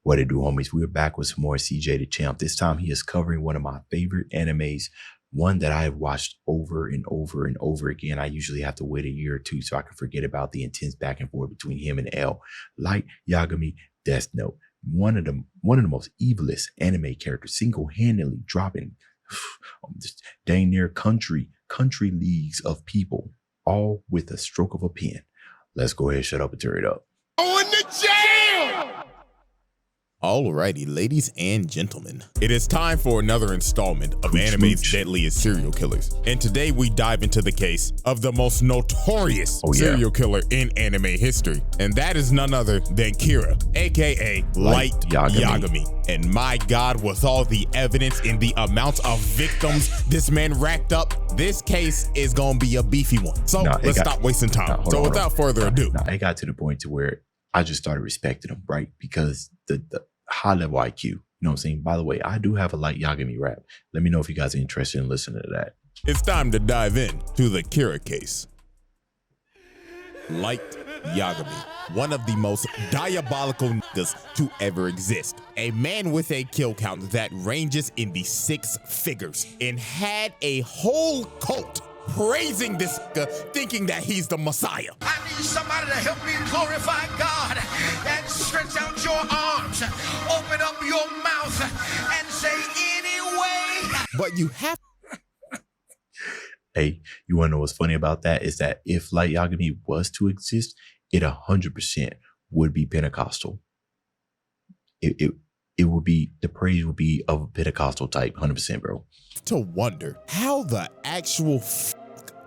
What it do, homies? We're back with some more CJ Dachamp. This time he is covering one of my favorite animes, one that I have watched over and over and over again. I usually have to wait a year or two so I can forget about the intense back and forth between him and L. Light Yagami, Death Note. One of the most evilest anime characters, single-handedly dropping just dang near country leagues of people, all with a stroke of a pen. Let's go ahead, shut up and turn it up. Going to jail! Alrighty, ladies and gentlemen, it is time for another installment of anime's deadliest serial killers. And today we dive into the case of the most notorious serial killer in anime history. And that is none other than Kira, aka Light Yagami. And my God, with all the evidence and the amount of victims this man racked up, this case is gonna be a beefy one. So let's stop wasting time. So without further ado. It got to the point to where I just started respecting him, right? Because the high level IQ, you know what I'm saying? By the way, I do have a Light Yagami rap. Let me know if you guys are interested in listening to that. It's time to dive in to the Kira case. Light Yagami, one of the most diabolical niggas to ever exist. A man with a kill count that ranges in the 6 figures and had a whole cult praising this nigga, thinking that he's the Messiah. I need somebody to help me glorify God and stretch out your arms, open up your mouth and say anyway. But you have Hey, you want to know what's funny about that is that if Light Yagami was to exist, it 100% would be Pentecostal. It would be, the praise would be of a Pentecostal type, 100%, bro. To wonder how the actual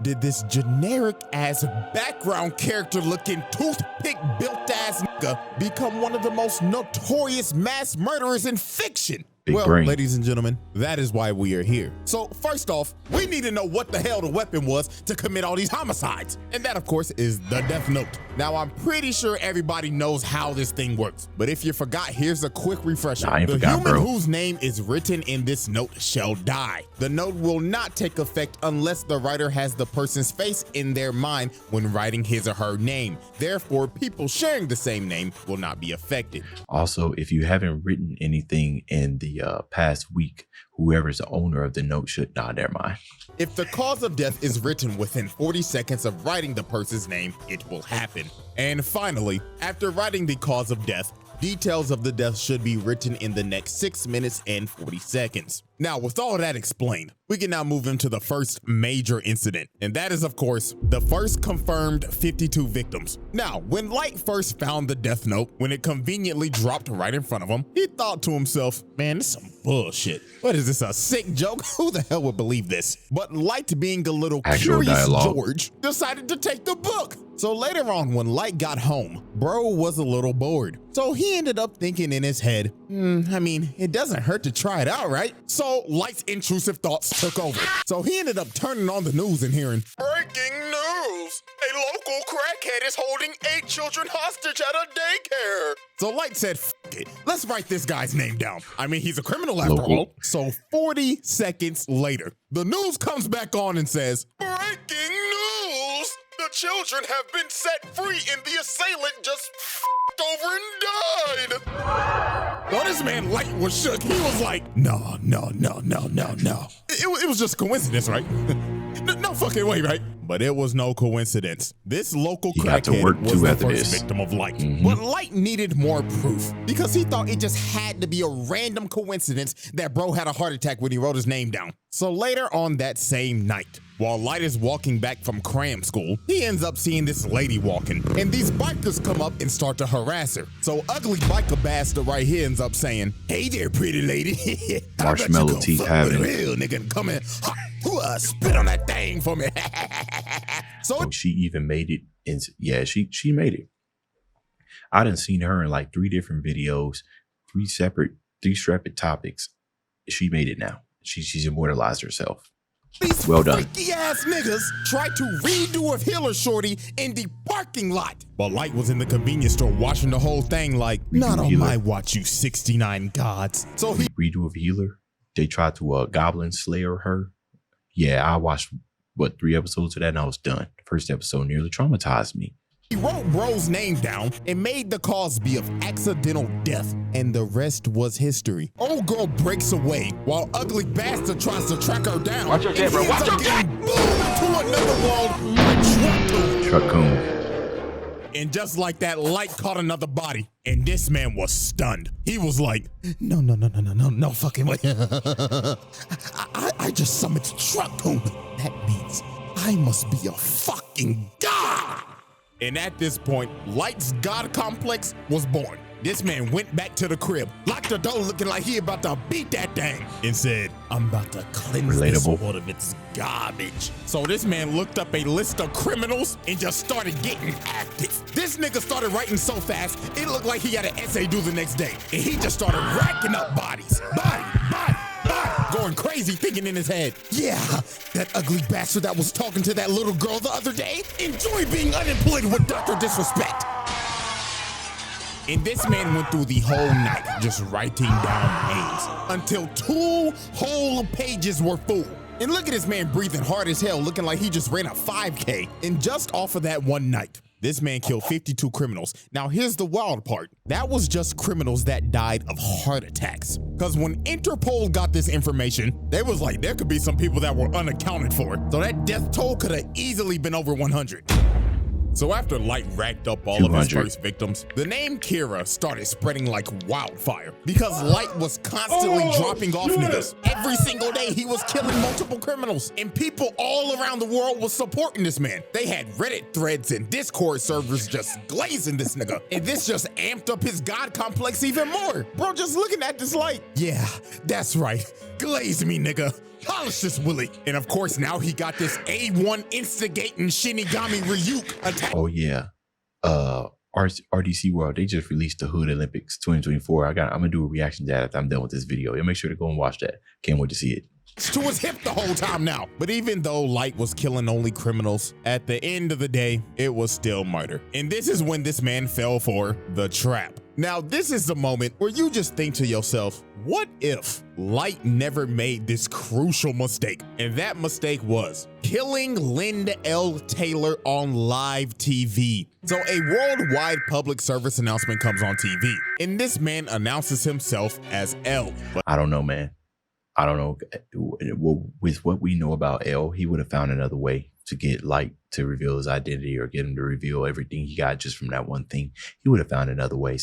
did this generic ass background character looking toothpick built ass nigga become one of the most notorious mass murderers in fiction? Well, ladies and gentlemen, that is why we are here. So first off, we need to know what the hell the weapon was to commit all these homicides. And that, of course, is the Death Note. Now, I'm pretty sure everybody knows how this thing works. But if you forgot, here's a quick refresher. The human whose name is written in this note shall die. The note will not take effect unless the writer has the person's face in their mind when writing his or her name. Therefore, people sharing the same name will not be affected. Also, if you haven't written anything in the past week, whoever's the owner of the note should never mind. If the cause of death is written within 40 seconds of writing the person's name, it will happen. And finally, after writing the cause of death, details of the death should be written in the next 6 minutes and 40 seconds. Now, with all that explained, we can now move into the first major incident, and that is, of course, the first confirmed 52 victims. Now, when Light first found the Death Note, when it conveniently dropped right in front of him, he thought to himself, man, this is some bullshit. What is this, a sick joke? Who the hell would believe this? But Light, being a little curious George, decided to take the book. So later on, when Light got home, bro was a little bored. So he ended up thinking in his head, I mean, it doesn't hurt to try it out, right? So Light's intrusive thoughts took over. So he ended up turning on the news and hearing, breaking news! A local crackhead is holding 8 children hostage at a daycare. So Light said, F it, let's write this guy's name down. I mean, he's a criminal after all. So 40 seconds later, the news comes back on and says, breaking news! The children have been set free and the assailant just f***ed over and died. Well, this man Light was shook. He was like, no. It was just a coincidence, right? No fucking way, right? But it was no coincidence. This local crackhead was the first victim of Light. But Light needed more proof because he thought it just had to be a random coincidence that bro had a heart attack when he wrote his name down. So later on that same night, while Light is walking back from cram school, he ends up seeing this lady walking, and these bikers come up and start to harass her. So ugly biker bastard right here ends up saying, hey there, pretty lady. Marshmallow teeth having real nigga, come in. Spit on that thing for me. So she even made it. Yeah, she made it. I done seen her in like 3 different videos, 3 separate topics. She made it now. She's immortalized herself. These freaky ass niggas tried to redo a healer shorty in the parking lot. But Light was in the convenience store watching the whole thing like, not on my watch, you 69 gods. So he redo of healer. They tried to goblin slayer her. Yeah, I watched 3 episodes of that and I was done. The first episode nearly traumatized me. He wrote bro's name down and made the cause be of accidental death, and the rest was history. Old girl breaks away while ugly bastard tries to track her down. Watch your jet, bro. Watch your jet! Moved to another world like Truck coon. And just like that, light caught another body, and this man was stunned. He was like, no fucking way. I just summoned Truck Coon. That means I must be a fucking god. And at this point, Light's god complex was born. This man went back to the crib, locked the door looking like he about to beat that thing, and said, I'm about to cleanse this world of its garbage. So this man looked up a list of criminals and just started getting active. This nigga started writing so fast, it looked like he had an essay due the next day. And he just started racking up bodies. Body. Going crazy, thinking in his head, yeah, that ugly bastard that was talking to that little girl the other day enjoyed being unemployed with Dr. Disrespect. And this man went through the whole night just writing down names until 2 whole pages were full. And look at this man breathing hard as hell, looking like he just ran a 5K. And just off of that one night, this man killed 52 criminals. Now here's the wild part. That was just criminals that died of heart attacks. Cause when Interpol got this information, they was like, there could be some people that were unaccounted for. So that death toll could have easily been over 100. So after Light racked up all of his first victims, the name Kira started spreading like wildfire because Light was constantly dropping off niggas. Every single day he was killing multiple criminals, and people all around the world was supporting this man. They had Reddit threads and Discord servers just glazing this nigga, and this just amped up his god complex even more. Bro, just looking at this Light, yeah, that's right, glaze me nigga. Polish this Willie. And of course, now he got this A1 instigating Shinigami Ryuk attack. Oh yeah. RDC World, they just released the Hood Olympics 2024. I'm gonna do a reaction to that after I'm done with this video. Y'all make sure to go and watch that. Can't wait to see it. To his hip the whole time now. But even though Light was killing only criminals, at the end of the day, it was still murder. And this is when this man fell for the trap. Now, this is the moment where you just think to yourself, what if Light never made this crucial mistake? And that mistake was killing Linda L. Taylor on live TV. So a worldwide public service announcement comes on TV, and this man announces himself as L. I don't know, man. I don't know. With what we know about L, he would have found another way to get Light to reveal his identity or get him to reveal everything he got just from that one thing. He would have found another way.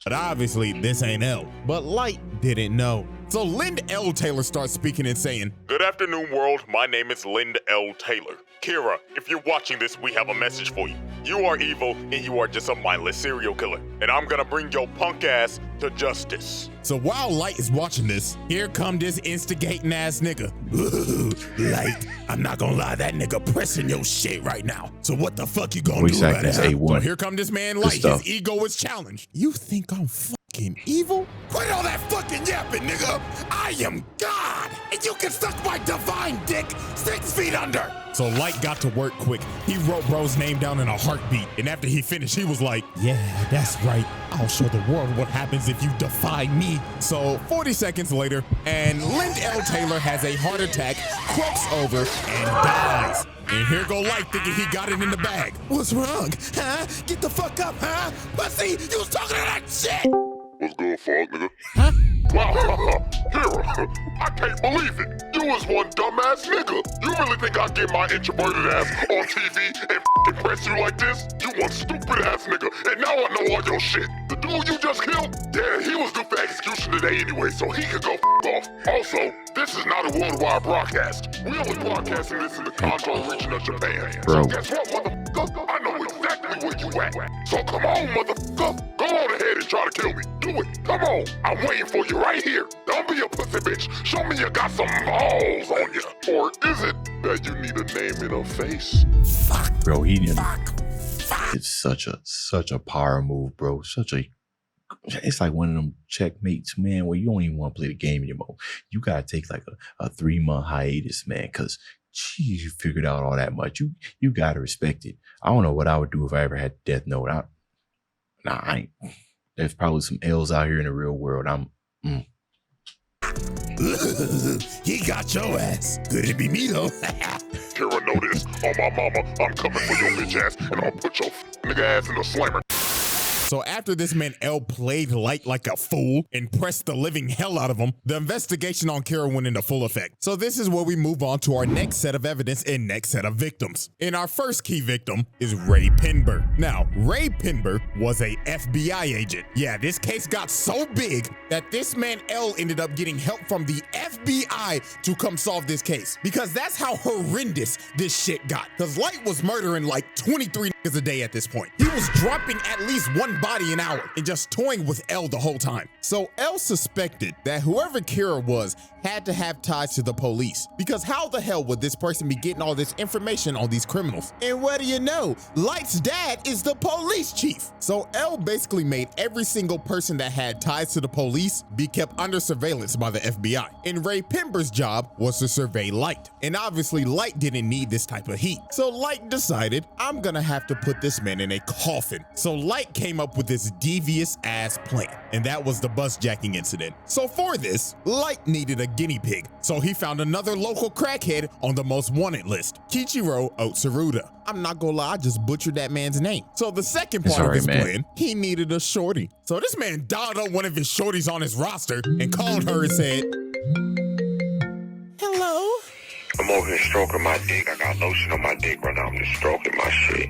But obviously this ain't L. But Light didn't know. So Linda L. Taylor starts speaking and saying, Good afternoon, world. My name is Linda L. Taylor. Kira, if you're watching this, we have a message for you. You are evil and you are just a mindless serial killer. And I'm gonna bring your punk ass to justice. So while Light is watching this, here come this instigating ass nigga. Ooh, Light, I'm not gonna lie, that nigga pressing your shit right now. So what the fuck you gonna do about it? So here come this man Light, his ego is challenged. You think I'm fucking evil? Quit all that fucking yapping, nigga. I am God, and you can suck my divine dick 6 feet under. So Light got to work quick. He wrote bro's name down in a heartbeat. And after he finished, he was like, yeah, that's right. I'll show the world what happens if you defy me. So 40 seconds later, and Linda L. Taylor has a heart attack, croaks over, and dies. And here go Light thinking he got it in the bag. What's wrong? Huh? Get the fuck up, huh? Pussy, you was talking to that shit! What's good, fuck, nigga? Huh? Wow, Kira, I can't believe it. You was one dumbass nigga. You really think I'd get my introverted ass on TV and f***ing press you like this? You one stupid ass nigga, and now I know all your shit. The dude you just killed? Yeah, he was due for execution today anyway, so he could go f*** off. Also, this is not a worldwide broadcast. We only broadcasting this in the Kanto region of Japan. Bro. So guess what, motherfucker? I know exactly where you at. So come on, motherfucker. Go on ahead and try to kill me. Do it. Come on. I'm waiting for you right here. Don't be a pussy bitch. Show me you got some balls on you. Or is it that you need a name and a face? Fuck. Bro, he didn't. Fuck. It's such a power move, bro. It's like one of them checkmates, man, where you don't even want to play the game anymore. You gotta take like a 3-month hiatus, man, because geez, you figured out all that much. You gotta respect it. I don't know what I would do if I ever had Death Note. I ain't. There's probably some L's out here in the real world. He got your ass. Could it be me though? Kira, know this. On my mama, I'm coming for your bitch ass, and I'll put your nigga ass in the slammer. So after this man L played Light like a fool and pressed the living hell out of him, the investigation on Kira went into full effect. So this is where we move on to our next set of evidence and next set of victims. And our first key victim is Ray Pinber. Now, Ray Pinber was a FBI agent. Yeah, this case got so big that this man L ended up getting help from the FBI to come solve this case. Because that's how horrendous this shit got. Because Light was murdering like 23 niggas a day at this point. He was dropping at least one body an hour and just toying with L the whole time. So L suspected that whoever Kira was had to have ties to the police, because how the hell would this person be getting all this information on these criminals? And what do you know? Light's dad is the police chief. So L basically made every single person that had ties to the police be kept under surveillance by the FBI. And Ray Pinber's job was to survey Light. And obviously Light didn't need this type of heat. So Light decided, I'm gonna have to put this man in a coffin. So Light came up with this devious ass plan, and that was the bus jacking incident. So for this, Light needed a guinea pig, so he found another local crackhead on the most wanted list, Kichiro Otsuruda. I'm not gonna lie, I just butchered that man's name. So the second part of his plan, he needed a shorty. So this man dialed up one of his shorties on his roster and called her and said, hello? I'm over here stroking my dick. I got lotion on my dick right now. I'm just stroking my shit.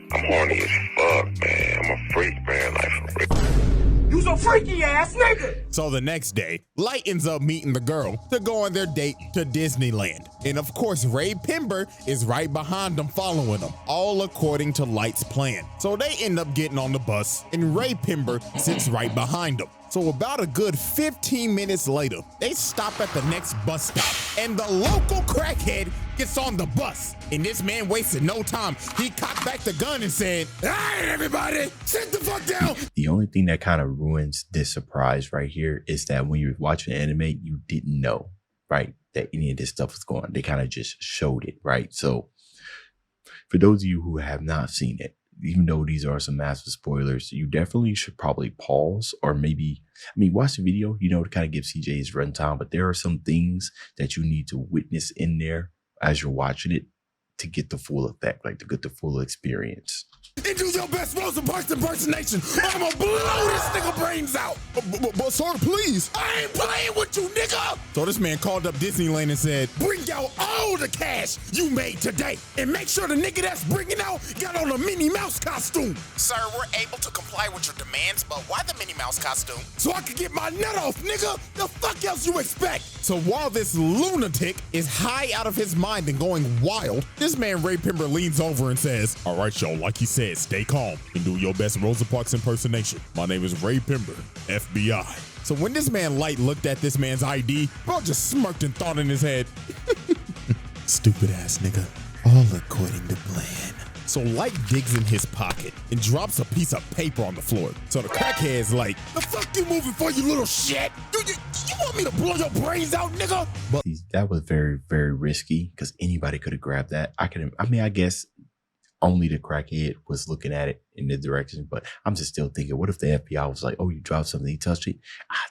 I'm horny as fuck, man. I'm a freak, man. Like, for real. You's a freaky ass nigga. So the next day, Light ends up meeting the girl to go on their date to Disneyland. And of course, Ray Pinber is right behind them, following them, all according to Light's plan. So they end up getting on the bus, and Ray Pinber sits right behind them. So about a good 15 minutes later, they stop at the next bus stop, and the local crackhead gets on the bus. And this man wasted no time. He cocked back the gun and said, all right, everybody, sit the fuck down. The only thing that kind of ruins this surprise right here is that when you're watching anime, you didn't know, right, that any of this stuff was going on. They kind of just showed it, right? So for those of you who have not seen it, even though these are some massive spoilers, you definitely should probably pause, or maybe, watch the video, to kind of give CJ his runtime. But there are some things that you need to witness in there as you're watching it to get the full effect, like to get the full experience. And do your best Rosa Parks impersonation, or I'm gonna blow this nigga brains out. But sir, please. I ain't playing with you, nigga. So this man called up Disneyland and said, bring out all the cash you made today, and make sure the nigga that's bringing out got on a Minnie Mouse costume. Sir, we're able to comply with your demands, but why the Minnie Mouse costume? So I could get my nut off, nigga. The fuck else you expect? So while this lunatic is high out of his mind and going wild, this man Ray Pinber leans over and says, all right, y'all, like he said, stay calm and do your best Rosa Parks impersonation. My name is Ray Pinber, FBI. So when this man Light looked at this man's ID, bro just smirked and thought in his head, stupid ass nigga, all according to plan. So Light digs in his pocket and drops a piece of paper on the floor. So the crackhead's like, the fuck you moving for, you little shit? You want me to blow your brains out, nigga? But that was very, very risky, because anybody could have grabbed that. I guess only the crackhead was looking at it in the direction, but I'm just still thinking, what if the FBI was like, oh, you dropped something, you touched it?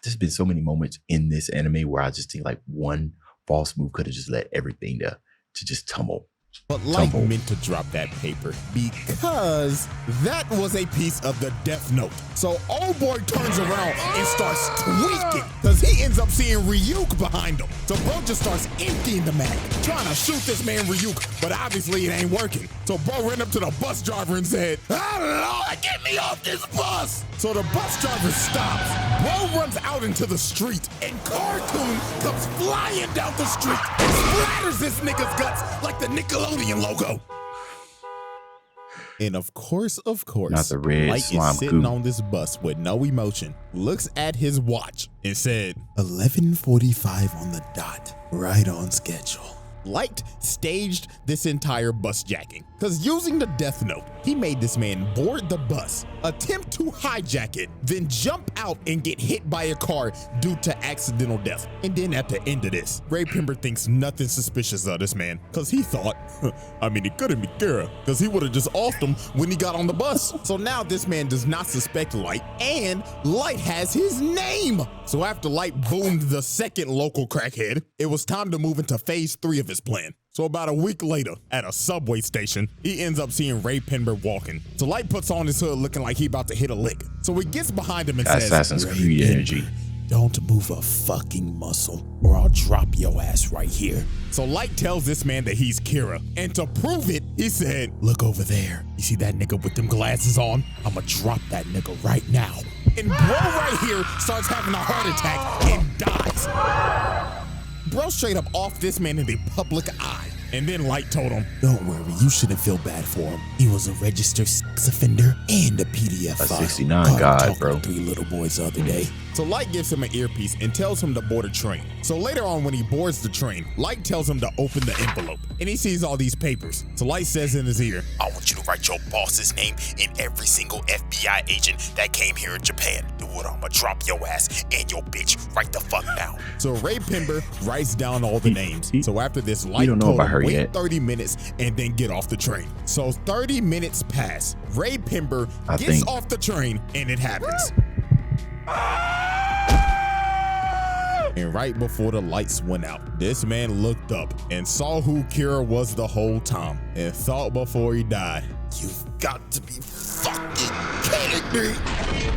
There's been so many moments in this anime where I just think like one false move could have just led everything to just tumble. But Light meant to drop that paper because that was a piece of the Death Note. So old boy turns around and starts tweaking because he ends up seeing Ryuk behind him. So bro just starts emptying the mag, trying to shoot this man Ryuk, but obviously it ain't working. So bro ran up to the bus driver and said, oh Lord, get me off this bus. So the bus driver stops. Bro runs out into the street, and Cartoon comes flying down the street and splatters this nigga's guts like the Nickelodeon logo. And of course, not the red Light slime is sitting goo. on this bus with no emotion, looks at his watch and said, 11:45 on the dot, right on schedule. Light staged this entire bus jacking, because using the death note, he made this man board the bus, attempt to hijack it, then jump out and get hit by a car due to accidental death. And then at the end of this, Ray Pember thinks nothing suspicious of this man, because he thought, I mean, it couldn't be Kira, because he would have just offed him when he got on the bus. So now this man does not suspect Light, and Light has his name. So after Light boomed the second local crackhead, it was time to move into phase 3 of his plan. So about a week later, at a subway station, he ends up seeing Ray Pember walking. So Light puts on his hood looking like he about to hit a lick. So he gets behind him and says, Assassin's Creed energy. Don't move a fucking muscle or I'll drop your ass right here. So Light tells this man that he's Kira. And to prove it, he said, look over there. You see that nigga with them glasses on? I'ma drop that nigga right now. And bro right here starts having a heart attack and dies. Bro straight up off this man in the public eye. And then Light told him, don't worry, you shouldn't feel bad for him. He was a registered sex offender and a PDF A file. 69 god, bro. 3 little boys the other day. So Light gives him an earpiece and tells him to board a train. So later on when he boards the train, Light tells him to open the envelope. And he sees all these papers. So Light says in his ear, I want you to write your boss's name and every single FBI agent that came here in Japan. Do what, I'ma drop your ass and your bitch right the fuck now. So Ray Pember writes down all the names. So after this, Light don't know told about her him wait yet. 30 minutes and then get off the train. So 30 minutes pass. Ray Pember gets off the train and it happens. And right before the lights went out, this man looked up and saw who Kira was the whole time and thought before he died, you've got to be fucking kidding me.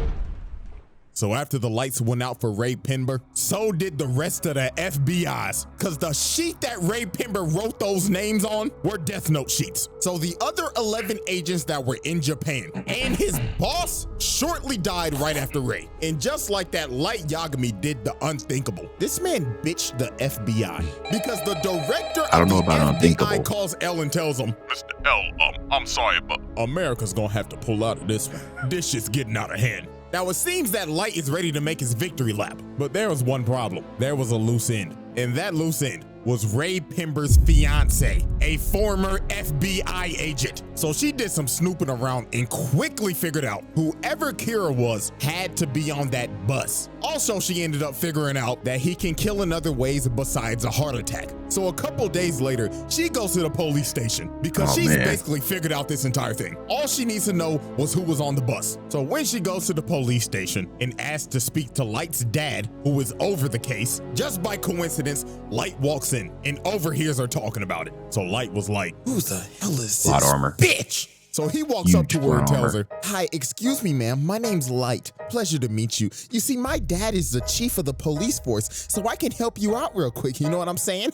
So after the lights went out for Ray Pember, so did the rest of the FBI's, because the sheet that Ray Pember wrote those names on were death note sheets. So the other 11 agents that were in Japan and his boss shortly died right after Ray. And just like that, Light Yagami did the unthinkable. This man bitched the FBI because the director I don't of know the about FBI unthinkable. calls L and tells him, Mr. L, I'm sorry, but America's gonna have to pull out of this one. This shit's getting out of hand. Now it seems that Light is ready to make his victory lap, but there was one problem. There was a loose end, and that loose end was Ray Pember's fiance, a former FBI agent. So she did some snooping around and quickly figured out whoever Kira was had to be on that bus. Also, she ended up figuring out that he can kill in other ways besides a heart attack. So a couple days later, she goes to the police station because she's basically figured out this entire thing. All she needs to know was who was on the bus. So when she goes to the police station and asks to speak to Light's dad, who is over the case, just by coincidence, Light walks in and overhears her talking about it. So Light was like, who the hell is Plot this armor. bitch? So he walks up to her and plot tells armor. her, hi, excuse me, ma'am. My name's Light. Pleasure to meet you. You see, my dad is the chief of the police force, so I can help you out real quick. You know what I'm saying?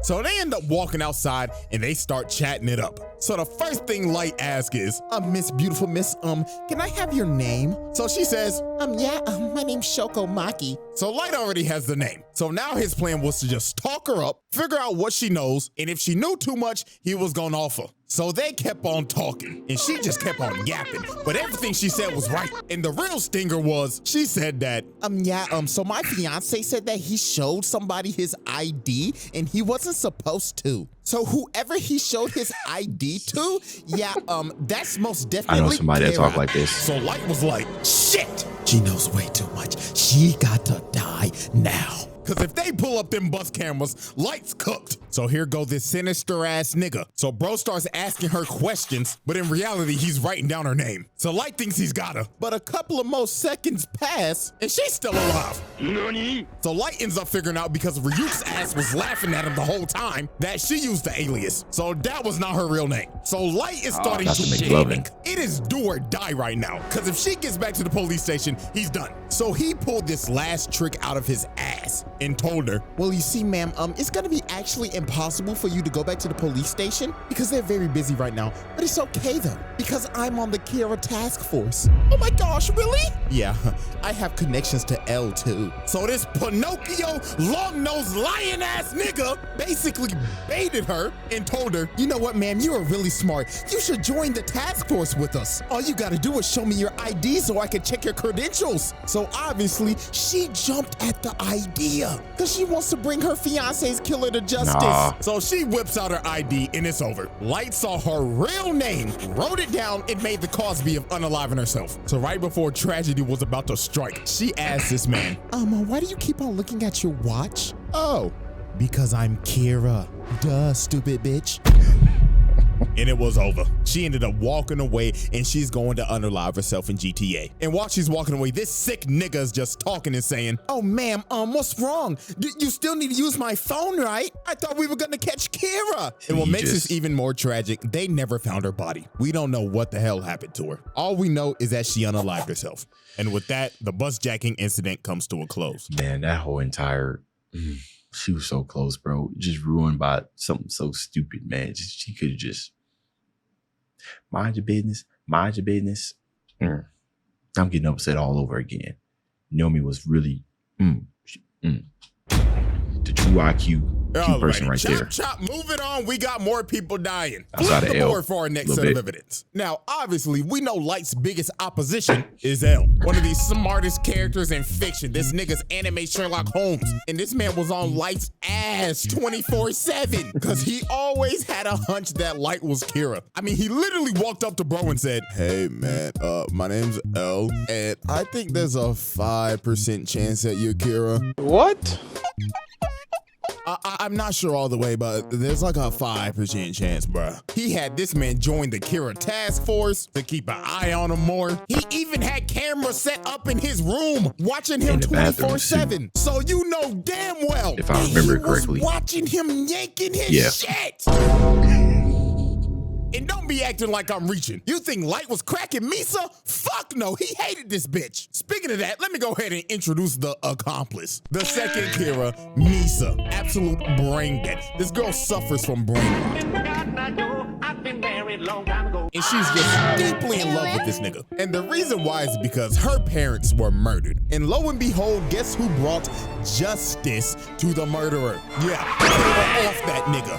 So they end up walking outside and they start chatting it up. So the first thing Light asks is, Miss Beautiful Miss, can I have your name? So she says, my name's Shoko Maki. So Light already has the name. So now his plan was to just talk her up, figure out what she knows, and if she knew too much, he was gonna offer. So they kept on talking, and she just kept on yapping, but everything she said was right. And the real stinger was, she said that, so my fiance said that he showed somebody his ID, and he wasn't supposed to. So whoever he showed his ID to, that's most definitely I know somebody that Kira. talk like this. So Light was like, shit, she knows way too much. She got to die now. Cause if they pull up them bus cameras, Light's cooked. So here go this sinister ass nigga. So bro starts asking her questions, but in reality, he's writing down her name. So Light thinks he's got her, but a couple of more seconds pass and she's still alive. Nani? So Light ends up figuring out because Ryuk's ass was laughing at him the whole time that she used the alias. So that was not her real name. So Light is starting Dr. to McLovin. panic. It is do or die right now. Cause if she gets back to the police station, he's done. So he pulled this last trick out of his ass and told her, well, you see, ma'am, it's gonna be actually impossible for you to go back to the police station because they're very busy right now, but it's okay though, because I'm on the Kira task force. Oh my gosh, really? Yeah, I have connections to L too. So this Pinocchio, long-nosed, lion-ass nigga basically baited her and told her, you know what, ma'am, you are really smart. You should join the task force with us. All you gotta do is show me your ID so I can check your credentials. So obviously, she jumped at the idea. up because she wants to bring her fiance's killer to justice. Nah. So she whips out her ID and it's over. Light saw her real name, wrote it down, and made the Cosby of unaliving herself. So right before tragedy was about to strike, she asked this man, why do you keep on looking at your watch? Oh, because I'm Kira. Duh, stupid bitch. And it was over. She ended up walking away and she's going to unalive herself in GTA. And while she's walking away, this sick nigga is just talking and saying, oh ma'am, what's wrong? You still need to use my phone, right? I thought we were gonna catch Kira. And what makes this even more tragic, they never found her body. We don't know what the hell happened to her. All we know is that she unalived herself. And with that, the bus jacking incident comes to a close. Man, that whole entire, she was so close, bro. Just ruined by something so stupid, man. She could have just, mind your business, mind your business. I'm getting upset all over again. Naomi was really the true IQ person right there. Chop, move it on. We got more people dying. Outside Flip of the L, board for our next set bit. of evidence. Now, obviously, we know Light's biggest opposition is L, one of these smartest characters in fiction. This nigga's anime Sherlock Holmes, and this man was on Light's ass 24/7 because he always had a hunch that Light was Kira. I mean, he literally walked up to bro and said, hey man, my name's L, and I think there's a 5% chance that you're Kira. What? I'm not sure all the way, but there's like a 5% chance, bruh. He had this man join the Kira task force to keep an eye on him more. He even had cameras set up in his room, watching him In the bathroom, 24/7. So you know damn well If I remember he was correctly. watching him yanking his shit. And don't be acting like I'm reaching. You think Light was cracking Misa? Fuck no, he hated this bitch. Speaking of that, let me go ahead and introduce the accomplice. The second Kira, Misa. Absolute brain dead. This girl suffers from brain rot. And she's just deeply in love with this nigga. And the reason why is because her parents were murdered. And lo and behold, guess who brought justice to the murderer? Yeah, they were off that nigga.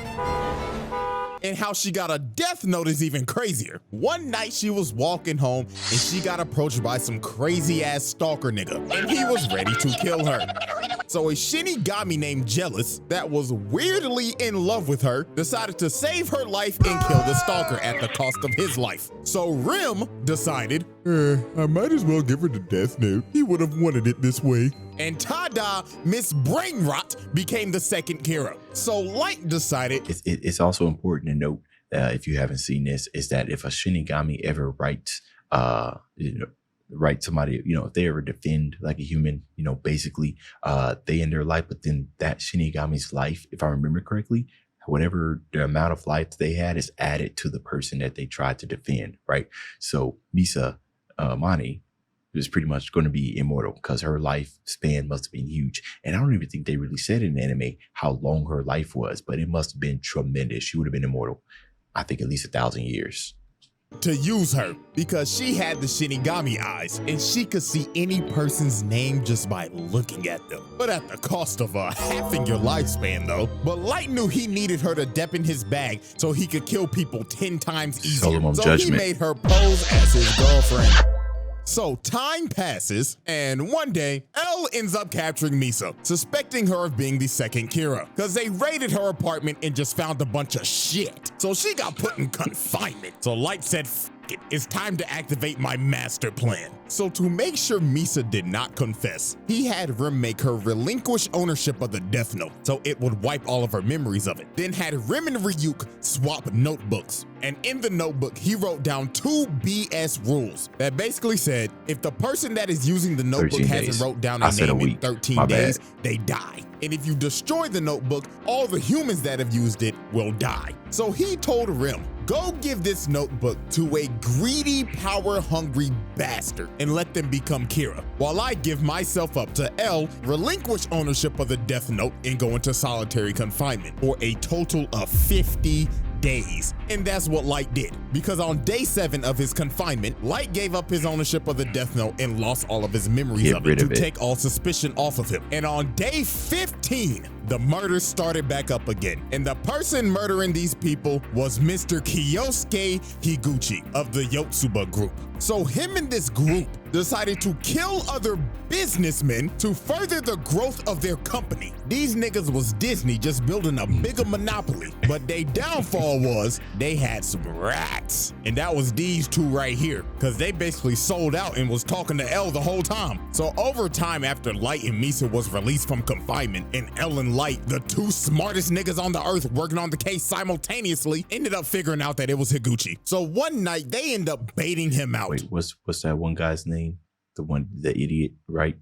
And how she got a death note is even crazier. One night she was walking home and she got approached by some crazy ass stalker nigga, and he was ready to kill her. So a Shinigami named Jealous, that was weirdly in love with her, decided to save her life and kill the stalker at the cost of his life. So Rim decided, I might as well give her the death note. He would have wanted it this way. And Tada, Miss Brainrot, became the second Kira. So Light decided. It's also important to note, if you haven't seen this, is that if a Shinigami ever writes, write somebody, if they ever defend like a human, basically they end their life, but then that Shinigami's life, if I remember correctly, whatever the amount of life they had is added to the person that they tried to defend, right? So Misa Mani was pretty much going to be immortal because her life span must have been huge. And I don't even think they really said in the anime how long her life was, but it must have been tremendous. She would have been immortal, I think, at least 1,000 years. To use her because she had the Shinigami eyes and she could see any person's name just by looking at them. But at the cost of halving your lifespan though. But Light knew he needed her to dip in his bag so he could kill people 10 times easier. So judgment. He made her pose as his girlfriend. So time passes, and one day, L ends up capturing Misa, suspecting her of being the second Kira, because they raided her apartment and just found a bunch of shit. So she got put in confinement. So Light said, F it, it's time to activate my master plan. So to make sure Misa did not confess, he had Rim make her relinquish ownership of the Death Note, so it would wipe all of her memories of it. Then had Rim and Ryuk swap notebooks. And in the notebook, he wrote down 2 BS rules that basically said, if the person that is using the notebook hasn't wrote down a name in 13 days, they die. And if you destroy the notebook, all the humans that have used it will die. So he told Rim, go give this notebook to a greedy, power-hungry bastard and let them become Kira, while I give myself up to L, relinquish ownership of the Death Note, and go into solitary confinement for a total of 50 days. And that's what Light did. Because on day 7 of his confinement, Light gave up his ownership of the Death Note and lost all of his memories of it to take all suspicion off of him. And on day 15, the murders started back up again. And the person murdering these people was Mr. Kyosuke Higuchi of the Yotsuba group. So him and this group decided to kill other businessmen to further the growth of their company. These niggas was Disney just building a bigger monopoly. But their downfall was they had some rats. And that was these two right here. Because they basically sold out and was talking to L the whole time. So over time, after Light and Misa was released from confinement, and L and Light, the two smartest niggas on the earth working on the case simultaneously, ended up figuring out that it was Higuchi. So one night they end up baiting him out. Wait, what's that one guy's name? The idiot, right?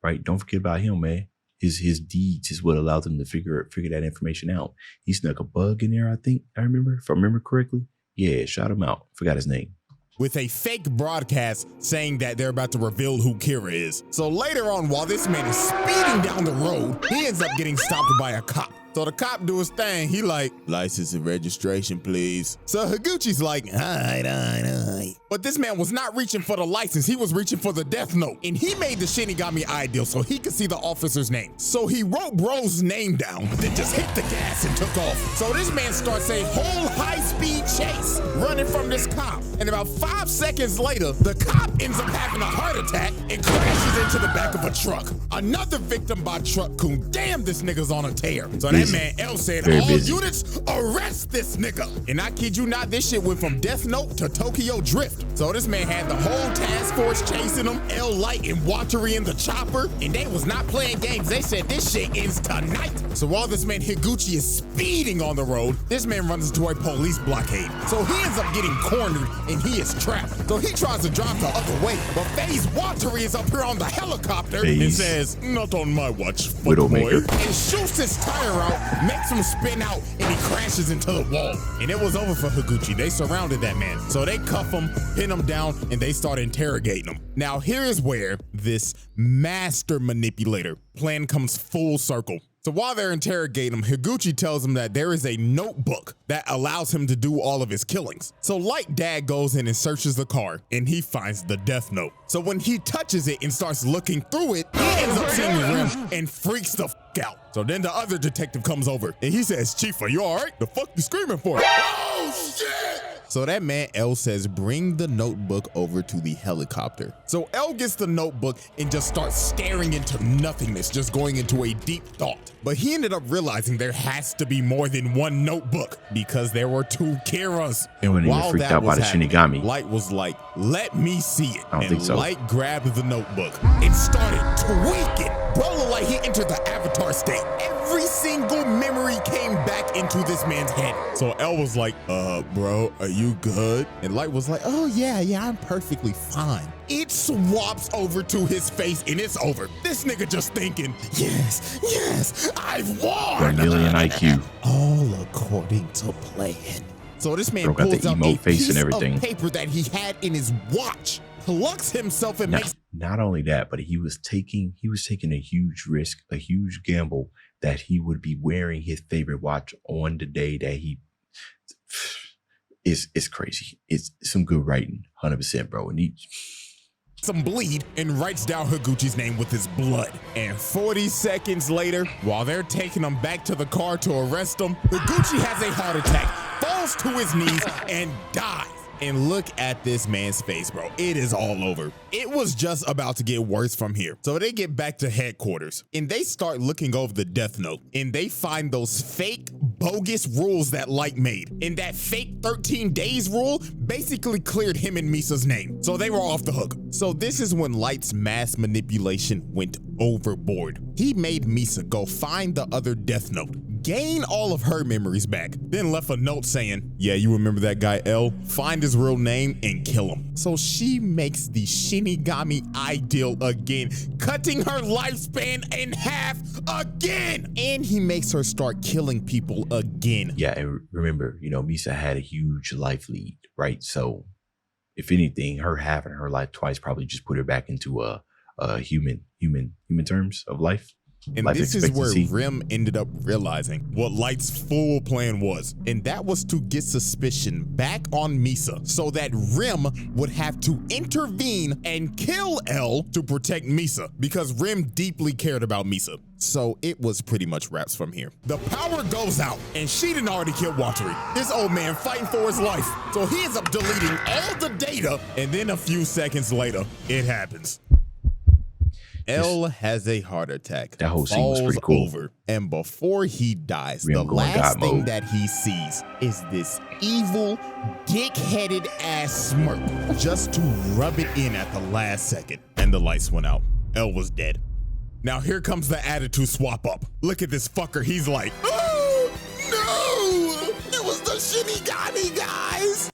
Right. Don't forget about him, man. His deeds is what allowed them to figure that information out. He snuck a bug in there, I think. If I remember correctly. Yeah, shot him out. Forgot his name. With a fake broadcast saying that they're about to reveal who Kira is. So later on, while this man is speeding down the road, he ends up getting stopped by a cop. So the cop do his thing. He like, license and registration, please. So Higuchi's like, all right. But this man was not reaching for the license. He was reaching for the Death Note. And he made the Shinigami ideal so he could see the officer's name. So he wrote bro's name down, then just hit the gas and took off. So this man starts a whole high-speed chase running from this cop. And about 5 seconds later, the cop ends up having a heart attack and crashes into the back of a truck. Another victim by truck coon. Damn, this nigga's on a tear. So that man L said, all units, arrest this nigga. And I kid you not, this shit went from Death Note to Tokyo Drift. So this man had the whole task force chasing him, L, Light, and Watery in the chopper, and they was not playing games. They said this shit ends tonight. So while this man Higuchi is speeding on the road, this man runs into a police blockade. So he ends up getting cornered and he is trapped. So he tries to drive the other way, but FaZe Watery is up here on the helicopter and says, not on my watch, Widowmaker, and shoots his tire out, makes him spin out, and he crashes into the wall. And it was over for Higuchi. They surrounded that man. So they cuff him, pin him down, and they start interrogating him. Now here is where this master manipulator plan comes full circle. So while they're interrogating him, Higuchi tells him that there is a notebook that allows him to do all of his killings. So Light Dad goes in and searches the car, and he finds the Death Note. So when he touches it and starts looking through it, he ends up seeing the rim and freaks the out. So then the other detective comes over, and he says, Chief, are you all right? The fuck you screaming for? Oh, shit! So that man L says, bring the notebook over to the helicopter. So L gets the notebook and just starts staring into nothingness, just going into a deep thought. But he ended up realizing there has to be more than one notebook because there were 2 Kiras. And when he was freaked out by the Shinigami, Light was like, let me see it. I don't think so. Light grabbed the notebook and started tweaking. Bro looked like he entered the Avatar state. Every single memory came back into this man's head. So L was like, bro, are you good? And Light was like, oh yeah, I'm perfectly fine. It swaps over to his face and it's over. This nigga just thinking, yes, I've won. 1 million IQ. All according to plan. So this man pulls out a piece of paper that he had in his watch, plucks himself and makes. Not only that, but he was taking a huge risk, a huge gamble that he would be wearing his favorite watch on the day that he. It's crazy. It's some good writing, 100%, bro. And some bleed and writes down Higuchi's name with his blood. And 40 seconds later, while they're taking him back to the car to arrest him, Higuchi has a heart attack, falls to his knees, and dies. And look at this man's face, bro. It is all over. It was just about to get worse from here. So they get back to headquarters and they start looking over the Death Note and they find those fake bogus rules that Light made. And that fake 13 days rule basically cleared him and Misa's name. So they were off the hook. So this is when Light's mass manipulation went overboard. He made Misa go find the other Death Note, gain all of her memories back, then left a note saying, yeah, you remember that guy L? Find his real name and kill him. So she makes the Shinigami ideal again, cutting her lifespan in half again. And he makes her start killing people again. Yeah, and remember, Misa had a huge life lead, right? So if anything, her having her life twice probably just put her back into a human terms of life. And Life this is where expectancy. Rim ended up realizing what Light's full plan was, and that was to get suspicion back on Misa so that Rim would have to intervene and kill L to protect Misa, because Rim deeply cared about Misa. So it was pretty much wraps from here. The power goes out, and she done already killed Watery. This old man fighting for his life. So he ends up deleting all the data, and then a few seconds later, it happens. L has a heart attack. That whole scene was pretty cool. Over, and before he dies, Rim the going last God thing mode. that he sees is this evil, dick-headed ass smirk, just to rub it in at the last second. And the lights went out. L was dead. Now here comes the attitude swap up. Look at this fucker. He's like, oh no, it was the Shinigami guys.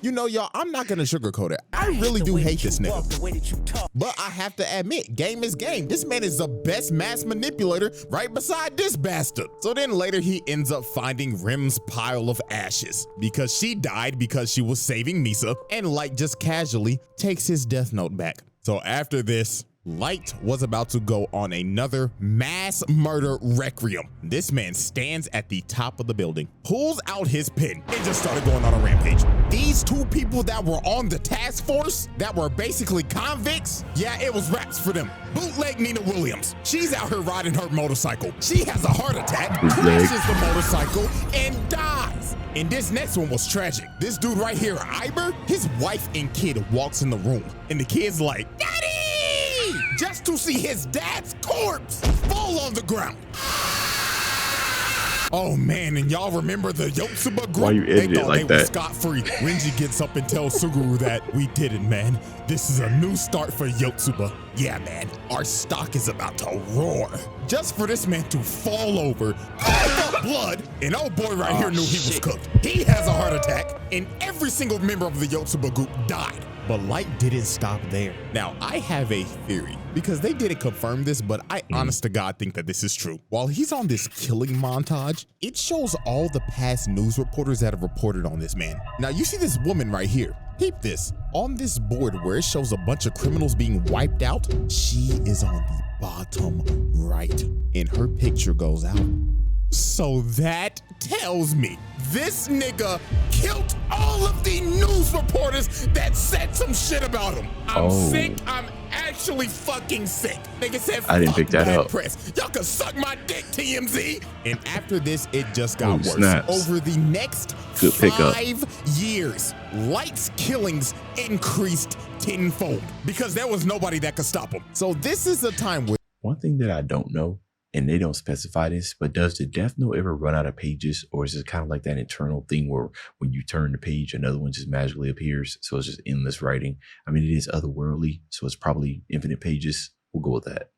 You know, y'all, I'm not gonna sugarcoat it. I really do hate this nigga. But I have to admit, game is game. This man is the best mass manipulator right beside this bastard. So then later he ends up finding Rim's pile of ashes because she died because she was saving Misa, and Light just casually takes his death note back. So after this, Light was about to go on another mass murder requiem. This man stands at the top of the building, pulls out his pen, and just started going on a rampage. These two people that were on the task force, that were basically convicts, yeah, it was raps for them. Bootleg Nina Williams. She's out here riding her motorcycle. She has a heart attack, crashes the motorcycle, and dies. And this next one was tragic. This dude right here, Iber, his wife and kid walks in the room, and the kid's like, Daddy! Just to see his dad's corpse fall on the ground. Oh man, and y'all remember the Yotsuba group? Why you edit it like they were that? scot-free. Renji gets up and tells Suguru that we did it, man. This is a new start for Yotsuba. Yeah, man, our stock is about to roar. Just for this man to fall over, cough up blood, and old boy right here knew he was cooked. He has a heart attack, and every single member of the Yotsuba group died. But Light didn't stop there. Now, I have a theory, because they didn't confirm this, but I honest to God think that this is true. While he's on this killing montage, it shows all the past news reporters that have reported on this man. Now, you see this woman right here. Peep this. On this board where it shows a bunch of criminals being wiped out, she is on the bottom right, and her picture goes out. So that tells me this nigga killed all of the news reporters that said some shit about him. I'm sick. I'm actually fucking sick. Nigga said, I didn't pick that bad up. press. Y'all can suck my dick, TMZ. And after this, it just got worse. Snaps. Over the next Good pickup. 5 years, Light's killings increased tenfold because there was nobody that could stop him. So this is a time where One thing that I don't know, and they don't specify this, but does the Death Note ever run out of pages, or is it kind of like that internal thing where when you turn the page, another one just magically appears? So it's just endless writing. I mean, it is otherworldly, so it's probably infinite pages. We'll go with that.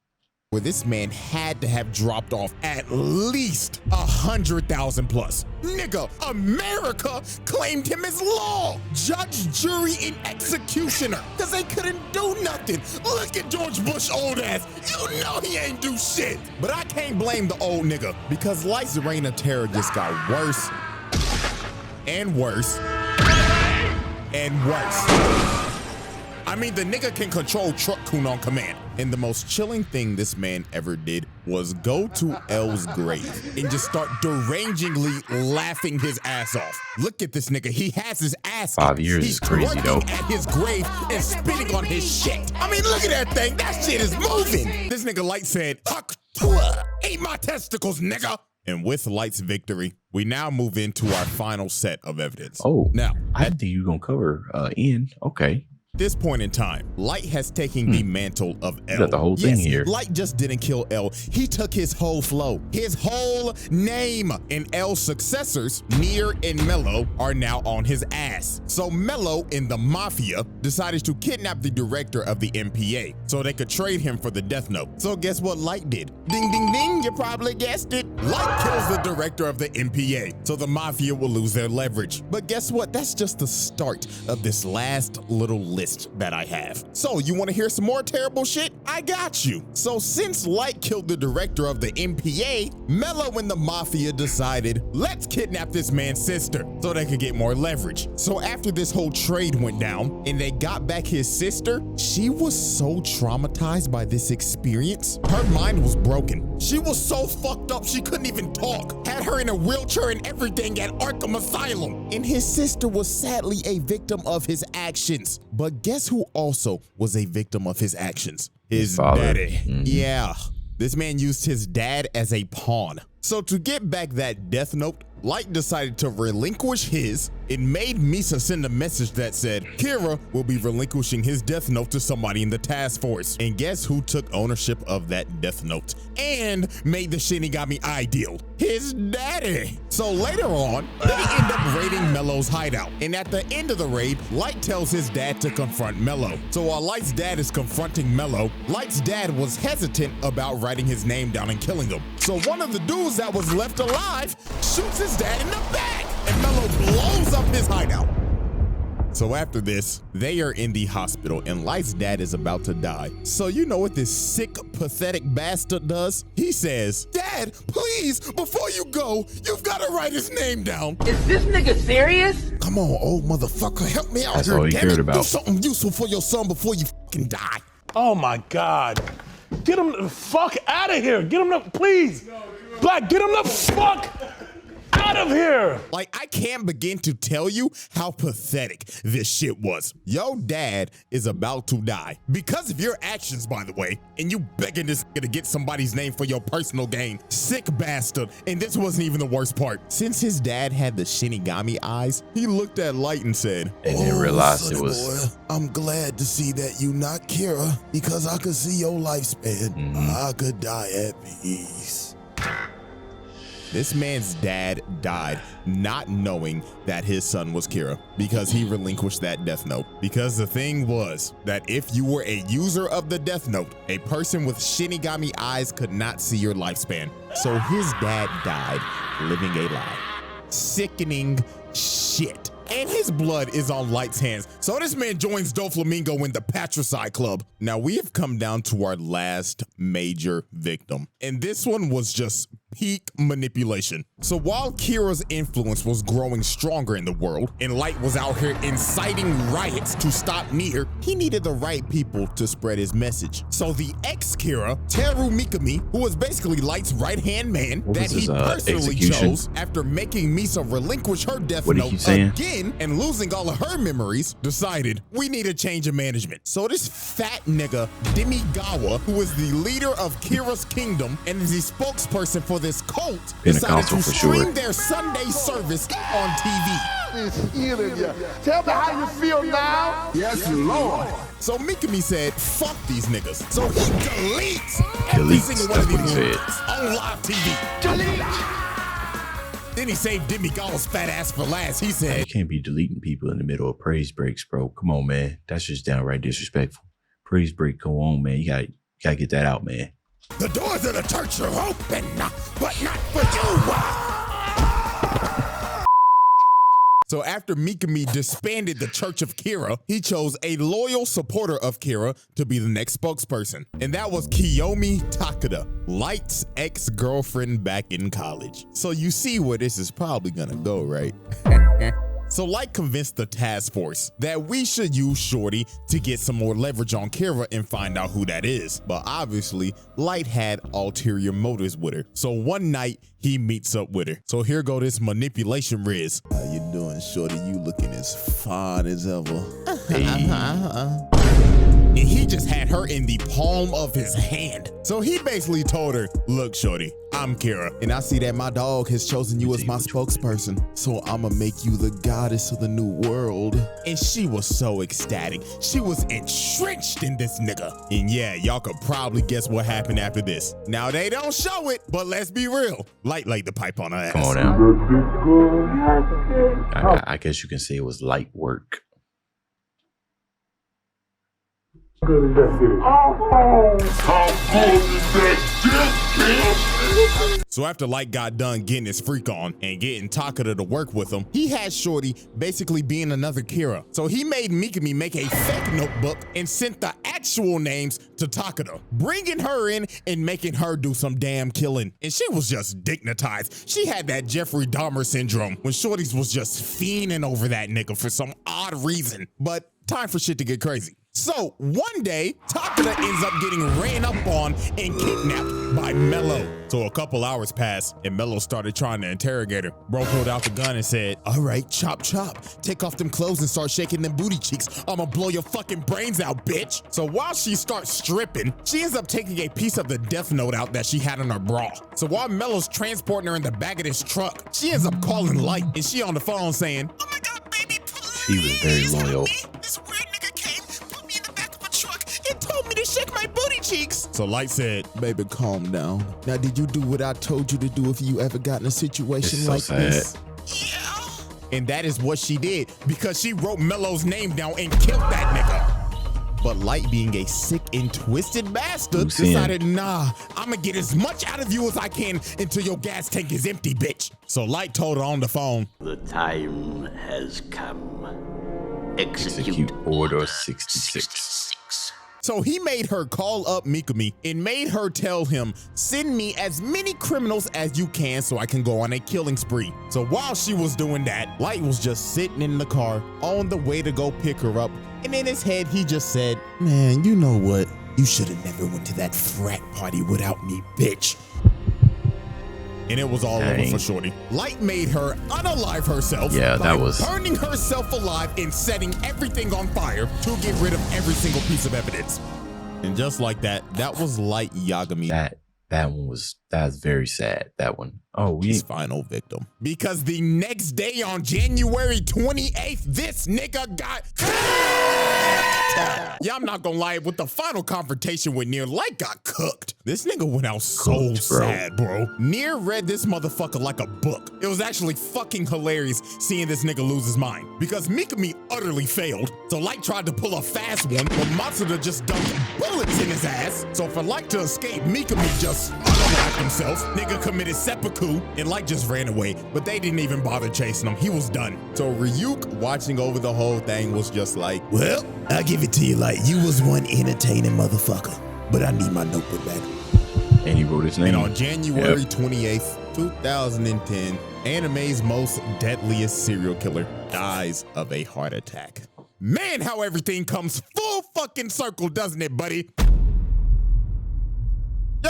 where this man had to have dropped off at least 100,000 plus. Nigga, America claimed him as law, judge, jury, and executioner, because they couldn't do nothing. Look at George Bush old ass. You know he ain't do shit. But I can't blame the old nigga, because Light's reign of terror just got worse and worse and worse. I mean, the nigga can control Truck Kun on command. And the most chilling thing this man ever did was go to L's grave and just start derangingly laughing his ass off. Look at this nigga. He has his ass 5 up. years He's is crazy, though. twerking at his grave and spitting on his shit. I mean, look at that thing. That shit is moving. This nigga Light said, "Huck, eat my testicles, nigga." And with Light's victory, we now move into our final set of evidence. Oh, Now, I think you're going to cover N. Okay. at this point in time, Light has taken the mantle of L. got the whole thing here. Light just didn't kill L. He took his whole flow, his whole name. And L's successors, Nier and Mello, are now on his ass. So Mello and the Mafia decided to kidnap the director of the MPA so they could trade him for the Death Note. So guess what Light did? Ding, ding, ding, you probably guessed it. Light kills the director of the MPA, so the Mafia will lose their leverage. But guess what? That's just the start of this last little list list that I have. So you want to hear some more terrible shit? I got you. So since Light killed the director of the MPA, Mello and the Mafia decided, let's kidnap this man's sister so they could get more leverage. So after this whole trade went down and they got back his sister, she was so traumatized by this experience. Her mind was broken. She was so fucked up she couldn't even talk. Had her in a wheelchair and everything at Arkham Asylum. And his sister was sadly a victim of his actions. But guess who also was a victim of his actions? His daddy. Yeah. This man used his dad as a pawn. So to get back that death note, Light decided to relinquish his. It made Misa send a message that said, Kira will be relinquishing his death note to somebody in the task force. And guess who took ownership of that death note and made the Shinigami ideal? His daddy. So later on, they end up raiding Mello's hideout. And at the end of the raid, Light tells his dad to confront Mello. So while Light's dad is confronting Mello, Light's dad was hesitant about writing his name down and killing him. So one of the dudes that was left alive shoots his dad in the back, and Mello blows up his hideout. So after this, they are in the hospital and Light's dad is about to die. So you know what this sick, pathetic bastard does? He says, Dad, please, before you go, you've got to write his name down. Is this nigga serious? Come on, old motherfucker, help me out. That's here. all he Damn cared it. about. Do something useful for your son before you fucking die. Oh my God. Get him the fuck out of here. Get him the, please. Black, get him the fuck out of here. Like, I can't begin to tell you how pathetic this shit was. Your dad is about to die because of your actions, by the way, and you begging this nigga to get somebody's name for your personal gain. Sick bastard. And this wasn't even the worst part. Since his dad had the Shinigami eyes, he looked at Light and said, And then realized it sonny was. boy, I'm glad to see that you not Kira because I could see your lifespan. I could die at peace. This man's dad died not knowing that his son was Kira because he relinquished that death note. Because the thing was that if you were a user of the death note, a person with Shinigami eyes could not see your lifespan. So his dad died living a lie. Sickening shit. And his blood is on Light's hands. So this man joins Doflamingo in the Patricide Club. Now we have come down to our last major victim. And this one was just peak manipulation. So while Kira's influence was growing stronger in the world and Light was out here inciting riots to stop Nier, he needed the right people to spread his message. So the ex-Kira, Teru Mikami, who was basically Light's right-hand man that he personally chose after making Misa relinquish her death note again and losing all of her memories, decided we need a change of management. So this fat nigga, Demigawa, who is the leader of Kira's kingdom and is the spokesperson for this cult, decided to stream their Sunday service on TV. Tell me how you feel now. Yes, Lord. So Mikami said, fuck these niggas. So he deletes every single one of these movies on live TV. Delete! Then he saved Demigawa's fat ass for last. He said, You can't be deleting people in the middle of praise breaks, bro. Come on, man. That's just downright disrespectful. Praise break, go on, man. You gotta get that out, man. The doors of the church are open, but not for you. So after Mikami disbanded the Church of Kira, he chose a loyal supporter of Kira to be the next spokesperson. And that was Naomi Takada, Light's ex-girlfriend back in college. So you see where this is probably gonna go, right? So Light convinced the task force that we should use Shorty to get some more leverage on Kira and find out who that is. But obviously, Light had ulterior motives with her. So one night, he meets up with her. So here go this manipulation Riz. How you doing, shorty? You looking as fine as ever. And he just had her in the palm of his hand. So he basically told her, look, shorty, I'm Kira, and I see that my dog has chosen you as my spokesperson. So I'ma make you the goddess of the new world. And she was so ecstatic. She was entrenched in this nigga. And yeah, y'all could probably guess what happened after this. Now they don't show it, but let's be real. Light laid the pipe on her ass. Come on now. I guess you can say it was light work. How good is that dick, bitch? So after Light got done getting his freak on and getting Takada to work with him, he had Shorty basically being another Kira. So he made Mikami make a fake notebook and sent the actual names to Takada, bringing her in and making her do some damn killing. And she was just dignitized. She had that Jeffrey Dahmer syndrome when Shorty's was just fiending over that nigga for some odd reason. But time for shit to get crazy. So one day, Takada ends up getting ran up on and kidnapped by Mello. So a couple hours passed and Mello started trying to interrogate her. Bro pulled out the gun and said, "All right, chop chop. Take off them clothes and start shaking them booty cheeks. I'ma blow your fucking brains out, bitch." So while she starts stripping, she ends up taking a piece of the death note out that she had in her bra. So while Mello's transporting her in the back of this truck, she ends up calling Light and she on the phone saying, "Oh my God, baby, please. She was very loyal. This weird nigga came, put me in the back of a truck, and told me to shake my booty cheeks." So Light said, Baby, calm down. Now, did you do what I told you to do if you ever got in a situation It's so like sad. this? yeah. And that is what she did because she wrote Mello's name down and killed that nigga. But Light, being a sick and twisted bastard, Loose in. decided, nah, I'ma get as much out of you as I can until your gas tank is empty, bitch. So Light told her on the phone, The time has come. Execute Order 66. So he made her call up Mikami and made her tell him, "Send me as many criminals as you can so I can go on a killing spree." So while she was doing that, Light was just sitting in the car on the way to go pick her up. And in his head, he just said, Man, you know what? You should have never went to that frat party without me, bitch. and it was all over Dang. for Shorty. Light made her unalive herself Yeah, by that was- burning herself alive and setting everything on fire to get rid of every single piece of evidence. And just like that, that was Light Yagami. That's very sad. That one. Oh, His final victim. Because the next day on January 28th, this nigga got yeah, I'm not gonna lie, with the final confrontation with Nier, Light got cooked. This nigga went out so Cooked, bro. sad, bro. Nier read this motherfucker like a book. It was actually fucking hilarious seeing this nigga lose his mind. Because Mikami utterly failed, so Light tried to pull a fast one, but Matsuda just dumped bullets in his ass. So for Light to escape, Mikami just unalived himself. Nigga committed seppuku, and Light just ran away. But they didn't even bother chasing him. He was done. So Ryuk, watching over the whole thing, was just like, Well, I'll give it to you, Light. You was one entertaining motherfucker. But I need my notebook back. And he wrote his name. and on January 28th, 2010, anime's most deadliest serial killer dies of a heart attack. Man, how everything comes full fucking circle, doesn't it, buddy?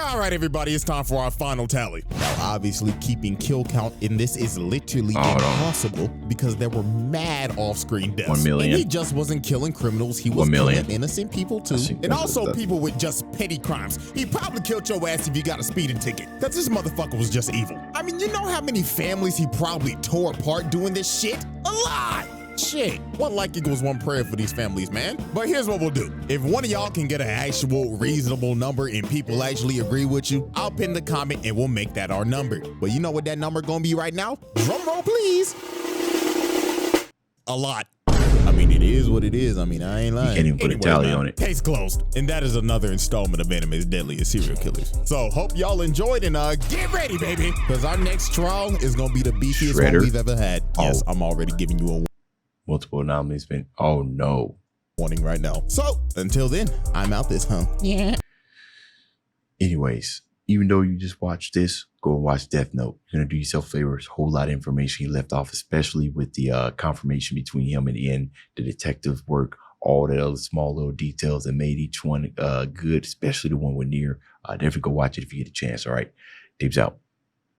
All right, everybody, it's time for our final tally. Now, obviously, keeping kill count in this is literally impossible because there were mad off-screen deaths. 1 million. And he just wasn't killing criminals. He was 1 million. killing innocent people, too. And also people with just petty crimes. He probably killed your ass if you got a speeding ticket. Because this motherfucker was just evil. I mean, you know how many families he probably tore apart doing this shit? A lot. Shit, one like equals one prayer for these families, man. But here's what we'll do. If one of y'all can get an actual reasonable number and people actually agree with you, I'll pin the comment and we'll make that our number. But you know what that number gonna be right now? Drum roll, please. A lot. I mean, it is what it is. I mean, I ain't lying. You can't even put a tally man, on it. Case closed. And that is another installment of Anime's Deadliest Serial Killers. So hope y'all enjoyed and get ready, baby. Because our next trial is gonna be the beefiest one Shredder. we've ever had. Yes, Oh. I'm already giving you a Multiple anomalies been. Oh no. warning right now. So until then, I'm out this, huh? Yeah. Anyways, even though you just watched this, go and watch Death Note. You're gonna do yourself favors. Whole lot of information he left off, especially with the confirmation between him and N, the detective work, all the other small little details that made each one good, especially the one with Nier. Definitely go watch it if you get a chance. All right, Dibs out.